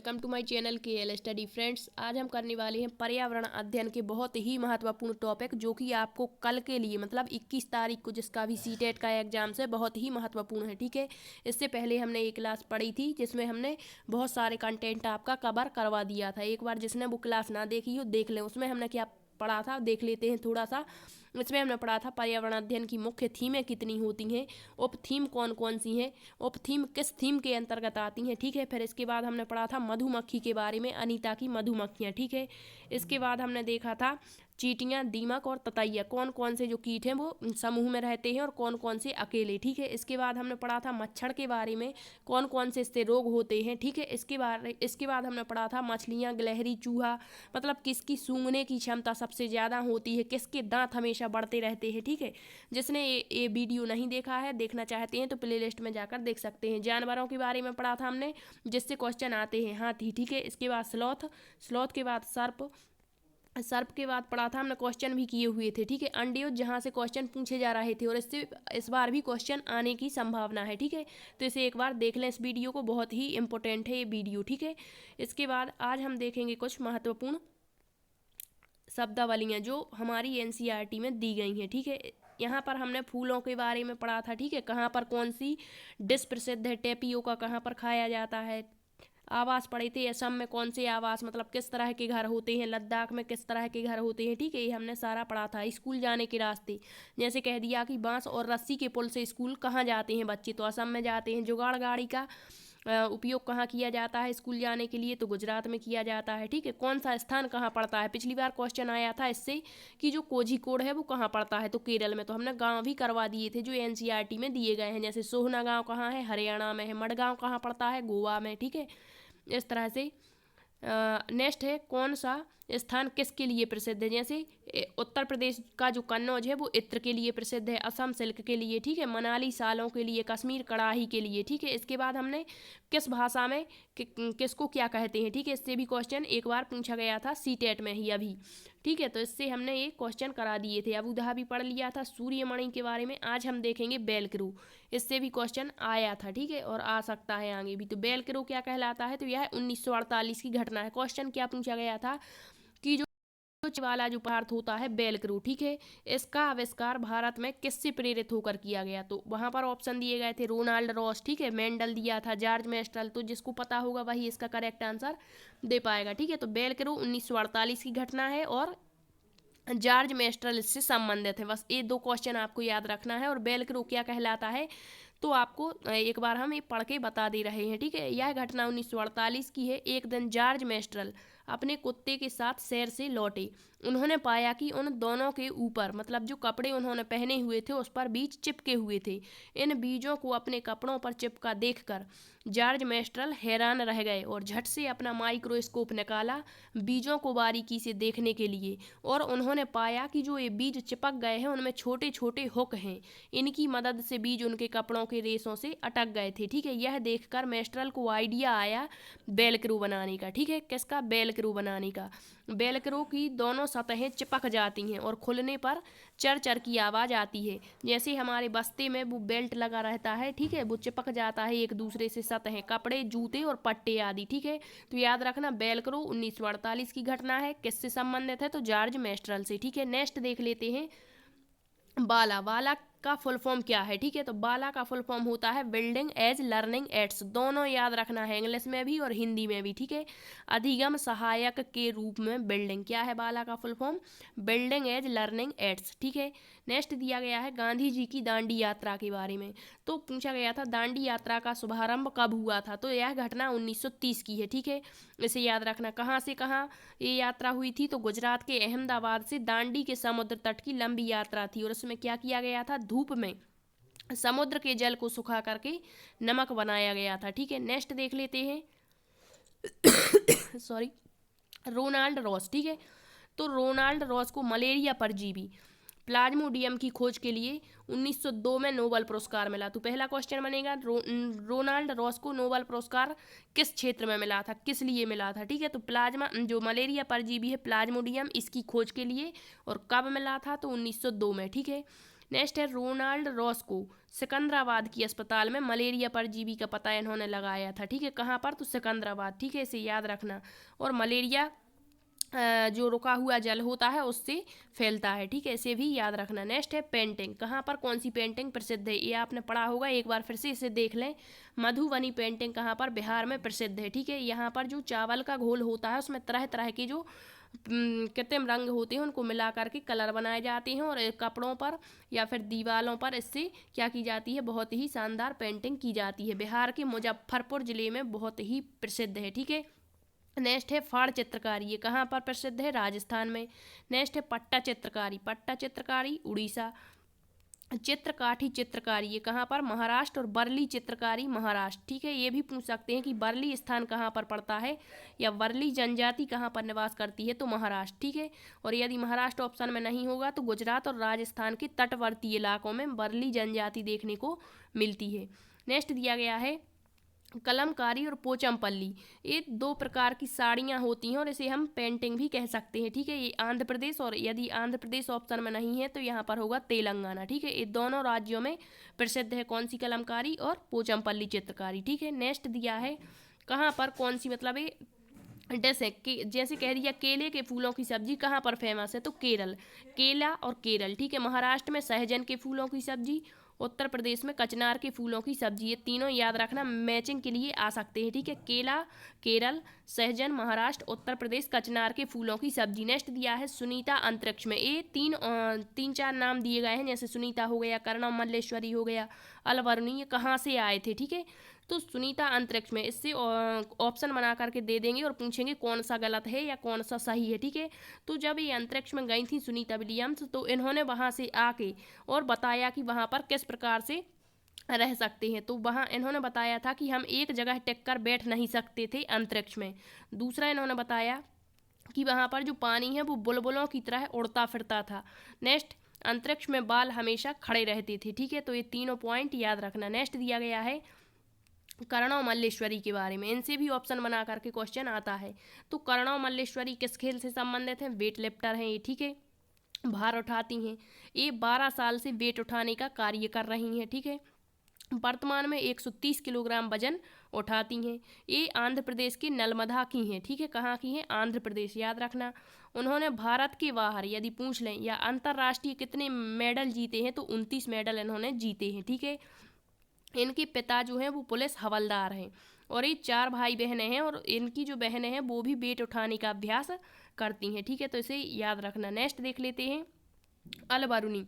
Welcome to my channel KL study friends. आज हम करने वाले हैं पर्यावरण अध्ययन के बहुत ही महत्वपूर्ण टॉपिक, जो कि आपको कल के लिए मतलब 21 तारीख को जिसका भी सीटेट का एग्जाम है बहुत ही महत्वपूर्ण है। ठीक है, इससे पहले हमने एक क्लास पढ़ी थी जिसमें हमने बहुत सारे कंटेंट आपका कवर करवा दिया था। एक बार जिसने वो क्लास ना देखी हो देख लें, उसमें हमने क्या पढ़ा था देख लेते हैं थोड़ा सा। इसमें हमने पढ़ा था पर्यावरण अध्ययन की मुख्य थीमें कितनी होती हैं, उप थीम कौन कौन सी हैं, उप थीम किस थीम के अंतर्गत आती हैं। ठीक है, फिर इसके बाद हमने पढ़ा था मधुमक्खी के बारे में, अनीता की मधुमक्खियाँ। ठीक है, इसके बाद हमने देखा था चींटियाँ, दीमक और ततैया कौन कौन से जो कीट हैं वो समूह में रहते हैं और कौन कौन से अकेले। ठीक है, इसके बाद हमने पढ़ा था मच्छर के बारे में, कौन कौन से इससे रोग होते हैं। ठीक है, इसके बाद हमने पढ़ा था मछलियाँ, गिलहरी, चूहा, मतलब किसकी सूंघने की क्षमता सबसे ज़्यादा होती है, किसके दांत हमेशा बढ़ते रहते हैं। ठीक है, जिसने ये वीडियो नहीं देखा है, देखना चाहते हैं तो प्लेलिस्ट में जाकर देख सकते हैं। जानवरों के बारे में पढ़ा था हमने जिससे क्वेश्चन आते हैं, हाथी। ठीक है, इसके बाद स्लॉथ के बाद सर्प के बाद पढ़ा था हमने, क्वेश्चन भी किए हुए थे। ठीक है, अंडे जहाँ से क्वेश्चन पूछे जा रहे थे और इससे इस बार भी क्वेश्चन आने की संभावना है। ठीक है, तो इसे एक बार देख लें इस वीडियो को, बहुत ही इंपॉर्टेंट है ये वीडियो। ठीक है, इसके बाद आज हम देखेंगे कुछ महत्वपूर्ण शब्दावलियाँ जो हमारी NCERT में दी गई हैं। ठीक है, यहाँ पर हमने फूलों के बारे में पढ़ा था। ठीक है, कहाँ पर कौन सी डिश प्रसिद्ध है, टेपियोका कहाँ पर खाया जाता है। आवास पढ़े थे, असम में कौन से आवास मतलब किस तरह के घर होते हैं, लद्दाख में किस तरह के घर होते हैं। ठीक है, ये हमने सारा पढ़ा था। स्कूल जाने के रास्ते जैसे कह दिया कि बांस और रस्सी के पुल से स्कूल कहाँ जाते हैं बच्चे, तो असम में जाते हैं। जुगाड़ गाड़ी का उपयोग कहाँ किया जाता है स्कूल जाने के लिए, तो गुजरात में किया जाता है। ठीक है, कौन सा स्थान कहाँ पड़ता है, पिछली बार क्वेश्चन आया था इससे कि जो कोझिकोड है वो कहाँ पड़ता है, तो केरल में। तो हमने गांव भी करवा दिए थे जो NCERT में दिए गए हैं, जैसे सोहना गांव कहाँ है, हरियाणा में है। मडगांव कहाँ पड़ता है, गोवा में। ठीक है, इस तरह से नेक्स्ट है कौन सा स्थान किसके लिए प्रसिद्ध है, जैसे उत्तर प्रदेश का जो कन्नौज है वो इत्र के लिए प्रसिद्ध है, असम सिल्क के लिए। ठीक है, मनाली सालों के लिए, कश्मीर कड़ाही के लिए। ठीक है, इसके बाद हमने किस भाषा में किसको क्या कहते हैं। ठीक है, इससे भी क्वेश्चन एक बार पूछा गया था सीटेट में ही अभी। ठीक है, तो इससे हमने ये क्वेश्चन करा दिए थे। अबू धाबी पढ़ लिया था, सूर्यमणि के बारे में। आज हम देखेंगे बेलक्रू, इससे भी क्वेश्चन आया था। ठीक है, और आ सकता है आगे भी। तो बेलक्रू क्या कहलाता है, तो यह 1948 की घटना है। क्वेश्चन क्या पूछा गया था कि जो वाला जो पदार्थ होता है बेलक्रू। ठीक है, इसका आविष्कार भारत में किससे प्रेरित होकर किया गया, तो वहां पर ऑप्शन दिए गए थे रोनाल्ड रॉस। ठीक है, मेंडल दिया था, जॉर्ज मेस्टल। तो जिसको पता होगा वही इसका करेक्ट आंसर दे पाएगा। ठीक है, तो बेलक्रू 1948 की घटना है और जॉर्ज मेस्ट्रल इससे संबंधित है। बस ये दो क्वेश्चन आपको याद रखना है। और बेलक्रू क्या कहलाता है तो आपको एक बार हम ये पढ़ के बता दे रहे हैं। ठीक है, यह घटना 1948 की है। एक दिन जॉर्ज मेस्ट्रल अपने कुत्ते के साथ सैर से लौटे। उन्होंने पाया कि उन दोनों के ऊपर मतलब जो कपड़े उन्होंने पहने हुए थे उस पर बीज चिपके हुए थे। इन बीजों को अपने कपड़ों पर चिपका देखकर जॉर्ज मेस्ट्रल हैरान रह गए और झट से अपना माइक्रोस्कोप निकाला बीजों को बारीकी से देखने के लिए, और उन्होंने पाया कि जो ये बीज चिपक गए हैं उनमें छोटे छोटे हुक हैं। इनकी मदद से बीज उनके कपड़ों के रेशों से अटक गए थे। ठीक है, यह देखकर मेस्ट्रल को आइडिया आया बेलक्रू बनाने का। ठीक है, किसका, बेलक्रू बनाने का। बेलक्रू की दोनों सतहें चिपक जाती हैं और खुलने पर चर चर की आवाज़ आती है। जैसे हमारे बस्ते में वो बेल्ट लगा रहता है, ठीक है, वो चिपक जाता है एक दूसरे से सतहें, कपड़े, जूते और पट्टे आदि। ठीक है, तो याद रखना बेलक्रू 1948 की घटना है, किससे संबंधित है, तो जॉर्ज मेस्ट्रल से। ठीक है, नेक्स्ट देख लेते हैं बाला का फुल फॉर्म क्या है। ठीक है, तो बाला का फुल फॉर्म होता है बिल्डिंग एज लर्निंग एड्स, दोनों याद रखना है, इंग्लिश में भी और हिंदी में भी। ठीक है, अधिगम सहायक के रूप में बिल्डिंग, क्या है बाला का full form, building as learning aids. ठीक है, नेक्स्ट दिया गया है गांधी जी की दांडी यात्रा के बारे में। तो पूछा गया था दांडी यात्रा का शुभारंभ कब हुआ था, तो यह घटना 1930 की है। ठीक है, इसे याद रखना। कहाँ से कहाँ ये यात्रा हुई थी, तो गुजरात के अहमदाबाद से दांडी के समुद्र तट की लंबी यात्रा थी। और उसमें क्या किया गया था, धूप में समुद्र के जल को सुखा करके नमक बनाया गया था। ठीक है, नेक्स्ट देख लेते हैं सॉरी, रोनाल्ड रॉस। ठीक है, तो रोनाल्ड रॉस को मलेरिया परजीवी प्लाज्मोडियम की खोज के लिए 1902 में नोबेल पुरस्कार मिला। तो पहला क्वेश्चन बनेगा रोनाल्ड रॉस को नोबेल पुरस्कार किस क्षेत्र में मिला था, किस लिए मिला था। ठीक है, तो प्लाज्मा जो मलेरिया परजीवी है प्लाज्मोडियम, इसकी खोज के लिए, और कब मिला था, तो 1902 में। ठीक है, नेक्स्ट है रोनाल्ड रॉस को सिकंदराबाद की अस्पताल में मलेरिया परजीवी का पता इन्होंने लगाया था, ठीक है। कहाँ पर? तो सिकंदराबाद, ठीक है, इसे याद रखना। और मलेरिया जो रुका हुआ जल होता है उससे फैलता है, ठीक है, इसे भी याद रखना। नेक्स्ट है पेंटिंग। कहाँ पर कौन सी पेंटिंग प्रसिद्ध है? ये आपने पढ़ा होगा, एक बार फिर से इसे देख लें। मधुबनी पेंटिंग कहाँ पर? बिहार में प्रसिद्ध है, ठीक है। यहाँ पर जो चावल का घोल होता है उसमें तरह तरह के जो कृत्रिम रंग होते हैं उनको मिला करके कलर बनाए जाते हैं और कपड़ों पर या फिर दीवारों पर इससे क्या की जाती है? बहुत ही शानदार पेंटिंग की जाती है। बिहार के मुजफ्फरपुर जिले में बहुत ही प्रसिद्ध है, ठीक है। नेक्स्ट है फाड़ चित्रकारी। ये कहाँ पर प्रसिद्ध है? राजस्थान में। नेक्स्ट है पट्टा चित्रकारी। पट्टा चित्रकारी उड़ीसा। चित्रकाठी चित्रकारी ये कहाँ पर? महाराष्ट्र। और बरली चित्रकारी महाराष्ट्र, ठीक है। ये भी पूछ सकते हैं कि बरली स्थान कहाँ पर पड़ता है या बरली जनजाति कहाँ पर निवास करती है? तो महाराष्ट्र, ठीक है। और यदि महाराष्ट्र ऑप्शन में नहीं होगा तो गुजरात और राजस्थान के तटवर्ती इलाकों में बरली जनजाति देखने को मिलती है। नेक्स्ट दिया गया है कलमकारी और पोचमपल्ली। ये दो प्रकार की साड़ियाँ होती हैं और इसे हम पेंटिंग भी कह सकते हैं, ठीक है। ये आंध्र प्रदेश, और यदि आंध्र प्रदेश ऑप्शन में नहीं है तो यहाँ पर होगा तेलंगाना, ठीक है। ये दोनों राज्यों में प्रसिद्ध है कौन सी? कलमकारी और पोचमपल्ली चित्रकारी, ठीक है। नेक्स्ट दिया है कहाँ पर कौन सी, मतलब ये जैसे कि जैसे कह दिया केले के फूलों की सब्जी कहाँ पर फेमस है? तो केरल। केला और केरल, ठीक है। महाराष्ट्र में सहजन के फूलों की सब्जी, उत्तर प्रदेश में कचनार के फूलों की सब्जी। ये तीनों याद रखना, मैचिंग के लिए आ सकते हैं, ठीक है। केला केरल, सहजन महाराष्ट्र, उत्तर प्रदेश कचनार के फूलों की सब्जी। नेक्स्ट दिया है सुनीता अंतरिक्ष में। ये तीन चार नाम दिए गए हैं, जैसे सुनीता हो गया, कर्णव मल्लेश्वरी हो गया, अलवरुणी, ये कहाँ से आए थे, ठीक है। तो सुनीता अंतरिक्ष में, इससे ऑप्शन बना करके दे देंगे और पूछेंगे कौन सा गलत है या कौन सा सही है, ठीक है। तो जब ये अंतरिक्ष में गई थी सुनीता विलियम्स तो इन्होंने वहाँ से आके और बताया कि वहाँ पर किस प्रकार से रह सकते हैं। तो वहाँ इन्होंने बताया था कि हम एक जगह टिक कर बैठ नहीं सकते थे अंतरिक्ष में। दूसरा इन्होंने बताया कि वहाँ पर जो पानी है वो बुलबुलों की तरह उड़ता फिरता था। नेक्स्ट, अंतरिक्ष में बाल हमेशा खड़े रहते थे, ठीक है। तो ये तीनों पॉइंट याद रखना। नेक्स्ट दिया गया है कर्णव मल्लेश्वरी के बारे में। इनसे भी ऑप्शन बना करके क्वेश्चन आता है। तो कर्णव मल्लेश्वरी किस खेल से संबंधित हैं? वेट लिफ्टर हैं ये, ठीक है। भार उठाती हैं। ये 12 साल से वेट उठाने का कार्य कर रही हैं, ठीक है। वर्तमान में 130 किलोग्राम वजन उठाती हैं। ये आंध्र प्रदेश के नर्मदा की हैं, ठीक है। कहाँ की हैं? आंध्र प्रदेश, याद रखना। उन्होंने भारत के बाहर यदि पूछ लें या अंतर्राष्ट्रीय कितने मेडल जीते हैं तो 29 मेडल इन्होंने जीते हैं, ठीक है। इनके पिता जो हैं वो पुलिस हवलदार हैं और ये 4 भाई बहनें हैं और इनकी जो बहनें हैं वो भी वेट उठाने का अभ्यास करती हैं, ठीक है। तो इसे याद रखना। नेक्स्ट देख लेते हैं अलबरूनी।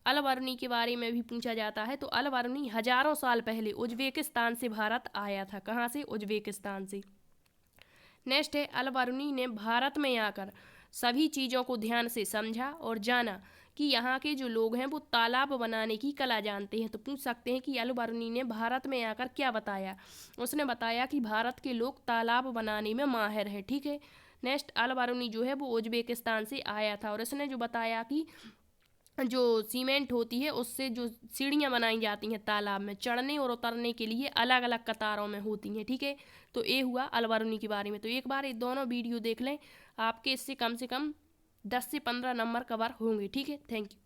अलबरूनी के बारे में भी पूछा जाता है। तो अलबरूनी हजारों साल पहले उज्बेकिस्तान से भारत आया था। कहाँ से? उज्बेकिस्तान से। नेक्स्ट है अलबरूनी ने भारत में आकर सभी चीज़ों को ध्यान से समझा और जाना कि यहाँ के जो लोग हैं वो तालाब बनाने की कला जानते हैं। तो पूछ सकते हैं कि अलबरूनी ने भारत में आकर क्या बताया? उसने बताया कि भारत के लोग तालाब बनाने में माहिर हैं, ठीक है। नेक्स्ट, अलबरूनी जो है वो उज्बेकिस्तान से आया था और इसने जो बताया कि जो सीमेंट होती है उससे जो सीढ़ियाँ बनाई जाती हैं तालाब में चढ़ने और उतरने के लिए अलग अलग कतारों में होती हैं, ठीक है। तो ये हुआ अलबरूनी के बारे में। तो एक बार ये दोनों वीडियो देख लें, आपके इससे कम 10 से 15 नंबर कवर होंगे, ठीक है। Thank you.